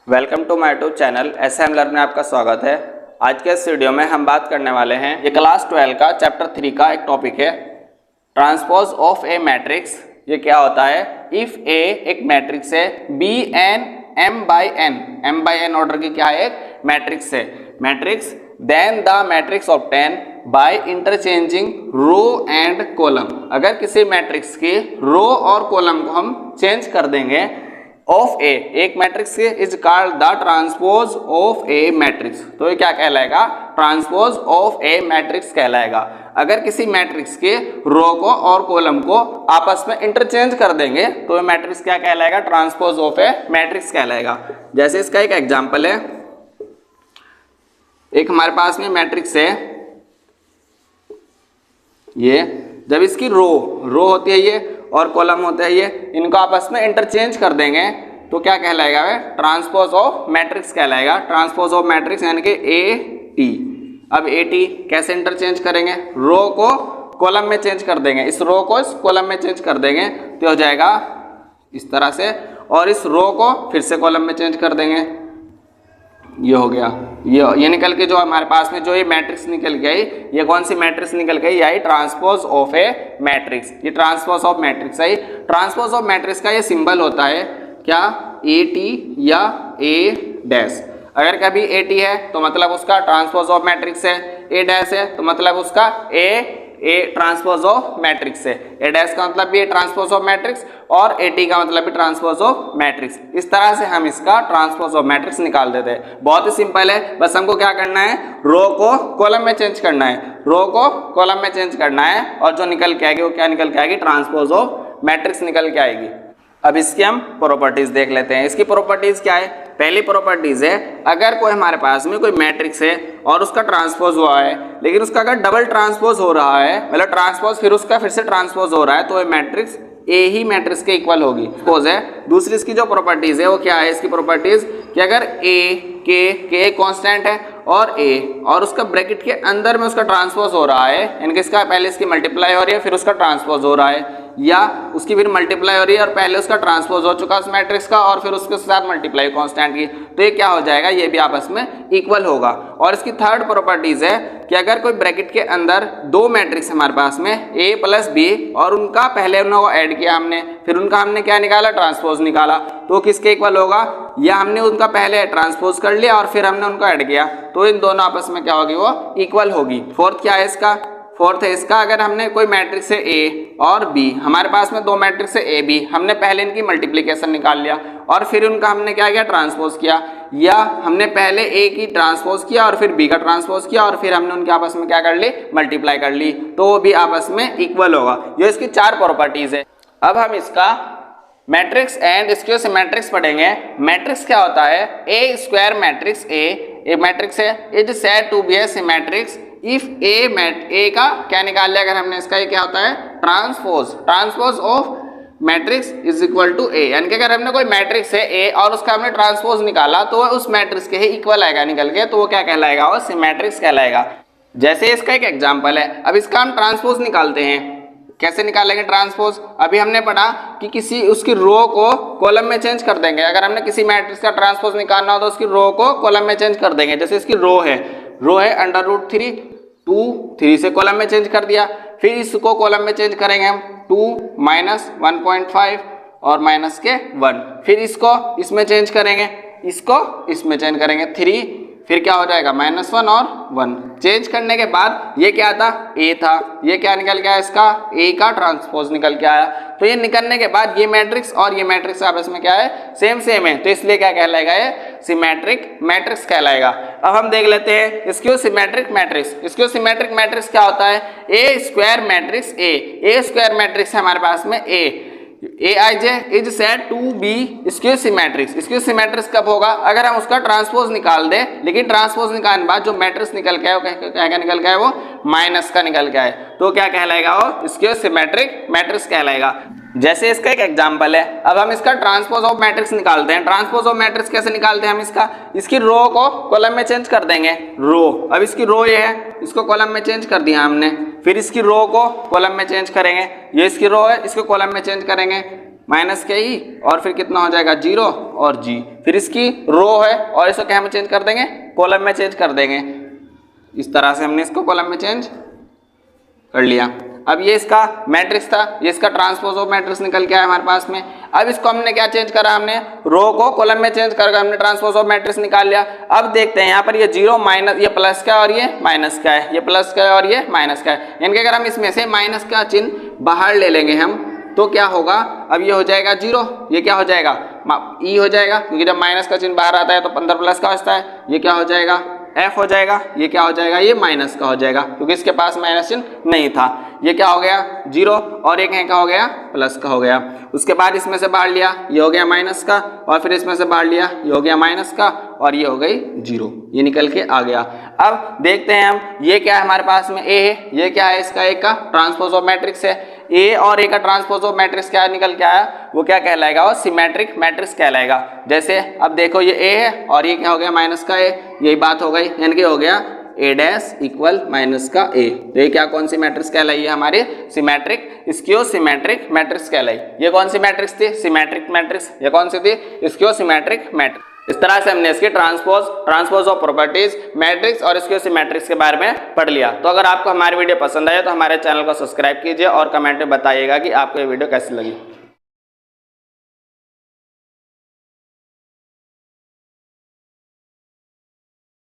Welcome to my YouTube channel SM learn में आपका स्वागत है। आज के इस वीडियो में हम बात करने वाले हैं, ये क्लास 12 का चैप्टर 3 का एक टॉपिक है, ट्रांसपोज ऑफ ए मैट्रिक्स। ये क्या होता है? इफ ए एक मैट्रिक्स है, B n m by n order की क्या है? एक मैट्रिक्स है, matrix, then the matrix obtain by interchanging row and column. अगर किसी मैट्रिक्स की रो और कॉलम को हम चेंज कर देंगे ऑफ ए, एक matrix is called the transpose of A matrix. तो ये क्या कहलाएगा? ट्रांसपोज ऑफ ए मैट्रिक्स कहलाएगा। अगर किसी मैट्रिक्स के रो को और कॉलम को आपस में इंटरचेंज कर देंगे तो ये मैट्रिक्स क्या कहलाएगा? ट्रांसपोज ऑफ ए मैट्रिक्स कहलाएगा। जैसे इसका एक एग्जांपल है, एक हमारे पास में मैट्रिक्स है, ये जब इसकी रो होती है ये और कॉलम होता है ये, इनको आपस में इंटरचेंज कर देंगे तो क्या कहलाएगा? वे ट्रांसपोज ऑफ मैट्रिक्स कहलाएगा। ट्रांसपोज ऑफ मैट्रिक्स यानी कि ए टी। अब ए टी कैसे इंटरचेंज करेंगे? रो को कॉलम में चेंज कर देंगे, इस रो को इस कॉलम में चेंज कर देंगे तो हो जाएगा इस तरह से, और इस रो को फिर से कॉलम में चेंज कर देंगे, ये हो गया। ये निकल के जो हमारे पास में जो ये मैट्रिक्स निकल गई, ये कौन सी मैट्रिक्स निकल गई? यही ट्रांसपोज ऑफ ए मैट्रिक्स। ये ट्रांसपोज ऑफ मैट्रिक्स है। ट्रांसपोज ऑफ मैट्रिक्स का ये सिंबल होता है क्या? ए टी या ए डैश। अगर कभी ए टी है तो मतलब उसका ट्रांसपोज ऑफ मैट्रिक्स है, ए डैश है तो मतलब उसका ए ट्रांसपोज ऑफ मैट्रिक्स है। ए डैश का मतलब भी ए ट्रांसपोज ऑफ मैट्रिक्स और ए टी का मतलब भी ट्रांसपोज ऑफ मैट्रिक्स। इस तरह से हम इसका ट्रांसपोज ऑफ मैट्रिक्स निकाल देते हैं। बहुत ही सिंपल है, बस हमको क्या करना है? रो को कॉलम में चेंज करना है, रो को कॉलम में चेंज करना है और जो निकल के आएगी वो क्या निकल के आएगी? ट्रांसपोज ऑफ मैट्रिक्स निकल के आएगी। अब इसकी हम प्रॉपर्टीज देख लेते हैं। इसकी प्रॉपर्टीज क्या है? पहली प्रॉपर्टीज है, अगर कोई हमारे पास में कोई मैट्रिक्स है और उसका ट्रांसपोज हुआ है, लेकिन उसका अगर डबल ट्रांसपोज हो रहा है, मतलब ट्रांसपोज फिर उसका फिर से ट्रांसपोज हो रहा है, तो ये मैट्रिक्स ए ही मैट्रिक्स के इक्वल होगी, सपोज है। दूसरी इसकी जो प्रॉपर्टीज है वो क्या है? इसकी प्रॉपर्टीज कि अगर ए के कांस्टेंट है और ए और उसका ब्रैकेट के अंदर में उसका ट्रांसपोज हो रहा है, यानी कि इसका पहले इसकी मल्टीप्लाई हो रही है फिर उसका ट्रांसपोज हो रहा है, या उसकी फिर मल्टीप्लाई हो रही है और पहले उसका ट्रांसपोज हो चुका उस मैट्रिक्स का और फिर उसके साथ मल्टीप्लाई कांस्टेंट की, तो ये क्या हो जाएगा? ये भी आपस में इक्वल होगा। और इसकी थर्ड प्रॉपर्टीज है कि अगर कोई ब्रैकेट के अंदर दो मैट्रिक्स हमारे पास में ए प्लस बी और उनका पहले उनको ऐड किया हमने, फिर उनका हमने क्या निकाला? ट्रांसपोज निकाला, तो किसके इक्वल होगा? या हमने उनका पहले ट्रांसपोज कर लिया और फिर हमने उनको ऐड किया, तो इन दोनों आपस में क्या होगी? वो इक्वल होगी। फोर्थ क्या है इसका? फोर्थ है इसका, अगर हमने कोई मैट्रिक्स है ए और बी, हमारे पास में दो मैट्रिक्स है ए बी, हमने पहले इनकी मल्टीप्लिकेशन निकाल लिया और फिर उनका हमने क्या किया? ट्रांसपोज किया, या हमने पहले ए की ट्रांसपोज किया और फिर बी का ट्रांसपोज किया और फिर हमने उनके आपस में क्या कर ली? मल्टीप्लाई कर ली, तो वो भी आपस में इक्वल होगा। ये इसकी चार प्रॉपर्टीज है। अब हम इसका मैट्रिक्स एंड स्क्वायर सिमेट्रिक्स पढ़ेंगे। मैट्रिक्स क्या होता है? ए स्क्वायर मैट्रिक्स ए मैट्रिक्स है, it is said to be a symmetric if A का क्या निकाल लिया अगर हमने इसका? ये क्या होता है? Transpose of matrix is equal to A, यानी कि अगर हमने कोई मैट्रिक्स है ए और उसका हमने ट्रांसपोज निकाला तो उस मैट्रिक्स के ही इक्वल आएगा निकल के, तो वो क्या कहलाएगा? वो सिमेट्रिक्स कहलाएगा। जैसे इसका एक एग्जांपल है, अब इसका हम ट्रांसपोज निकालते हैं। कैसे निकालेंगे ट्रांसपोज? अभी हमने पढ़ा कि किसी उसकी रो को कॉलम में चेंज कर देंगे। अगर हमने किसी मैट्रिक्स का ट्रांसपोज निकालना हो तो उसकी रो को कॉलम में चेंज कर देंगे। जैसे इसकी रो है √3, 3 से कॉलम में चेंज कर दिया, फिर इसको कॉलम में चेंज करेंगे हम 2 - 1.5 और माइनस के 1, फिर इसको इसमें चेंज करेंगे, इसको इसमें चेंज करेंगे 3, फिर क्या हो जाएगा? -1 और 1। चेंज करने के बाद ये क्या था? ए था, ये क्या निकल के आया? इसका ए का ट्रांसपोज निकल के आया। तो ये निकलने के बाद ये मैट्रिक्स और ये मैट्रिक्स आपस में क्या है? सेम है, तो इसलिए क्या कहलाएगा? ये सिमेट्रिक मैट्रिक्स कहलाएगा। अब हम देख लेते हैं square symmetric matrix. Square symmetric matrix क्या होता है? ए square matrix A square matrix है हमारे पास में Aij is said to be square symmetric. Square symmetric कब होगा? अगर हम उसका ट्रांसपोज निकाल दें, लेकिन ट्रांसपोज निकालने के बाद जो मैट्रिक्स निकल के आए वो क्या निकल के आए? वो माइनस का निकल के आए, तो क्या कहलाएगा? वो स्क्वायर सिमेट्रिक मैट्रिक्स कहलाएगा। जैसे इसका एक एग्जांपल है, अब हम इसका ट्रांसपोज ऑफ मैट्रिक्स निकालते हैं। ट्रांसपोज ऑफ मैट्रिक्स कैसे निकालते हैं हम? इसकी रो को कॉलम में चेंज कर देंगे, रो, अब इसकी रो ये है, इसको कॉलम में चेंज कर दिया हमने, फिर इसकी रो को कॉलम में चेंज करेंगे, ये इसकी रो है, इसको कॉलम में चेंज करेंगे, माइनस के ई और फिर कितना हो जाएगा 0 और जी, फिर इसकी रो है और इसको क्या में चेंज कर देंगे, कॉलम में चेंज कर देंगे। इस तरह से हमने इसको कॉलम में चेंज कर लिया। अब ये इसका मैट्रिक्स था, ये इसका ट्रांसपोज ऑफ मैट्रिक्स निकल के आया हमारे पास में। अब इसको हमने क्या चेंज करा, हमने रो को कॉलम में चेंज करके हमने ट्रांसपोज ऑफ मैट्रिक्स निकाल लिया। अब देखते हैं यहाँ पर ये 0 माइनस, ये प्लस का और ये माइनस का है, ये प्लस का है और ये माइनस का है, यानी कि अगर हम इसमें से माइनस का चिन्ह बाहर ले लेंगे हम तो क्या होगा, अब ये हो जाएगा 0, ये क्या हो जाएगा ई हो जाएगा, क्योंकि जब माइनस का चिन्ह बाहर आता है तो 15 प्लस का होता है, ये क्या हो जाएगा एफ हो जाएगा, ये क्या हो जाएगा ये माइनस का हो जाएगा, क्योंकि इसके पास माइनस चिन्ह नहीं था। ये क्या हो गया 0 और एक है क्या हो गया प्लस का हो गया। उसके बाद इसमें से बाहर लिया, ये हो गया माइनस का, और फिर इसमें से बाहर लिया, ये हो गया माइनस का, और ये हो गई 0, ये निकल के आ गया। अब देखते हैं हम, ये क्या है हमारे पास में ए है, ये क्या है इसका एक का ट्रांसपोज ऑफ मैट्रिक्स है, ए और ए का ट्रांसपोज ऑफ मैट्रिक्स क्या निकल के आया, वो क्या कहलाएगा, वो सिमेट्रिक मैट्रिक्स कहलाएगा। जैसे अब देखो ये ए है और ये क्या हो गया माइनस का ए, यही बात हो गई, यानी कि हो गया ए डैश इक्वल माइनस का ए। तो ये क्या कौन सी मैट्रिक्स कहलाई है हमारी सिमेट्रिक स्क्यू सिमेट्रिक मैट्रिक्स कहलाई। ये कौन सी मैट्रिक्स थी सिमेट्रिक मैट्रिक्स, ये कौन सी थी स्क्यू सिमेट्रिक मैट्रिक्स। इस तरह से हमने इसके ट्रांसपोज ऑफ प्रॉपर्टीज मैट्रिक्स और स्क्यू सिमेट्रिक्स के बारे में पढ़ लिया। तो अगर आपको हमारी वीडियो पसंद आए तो हमारे चैनल को सब्सक्राइब कीजिए और कमेंट में बताइएगा कि आपको ये वीडियो कैसी लगी।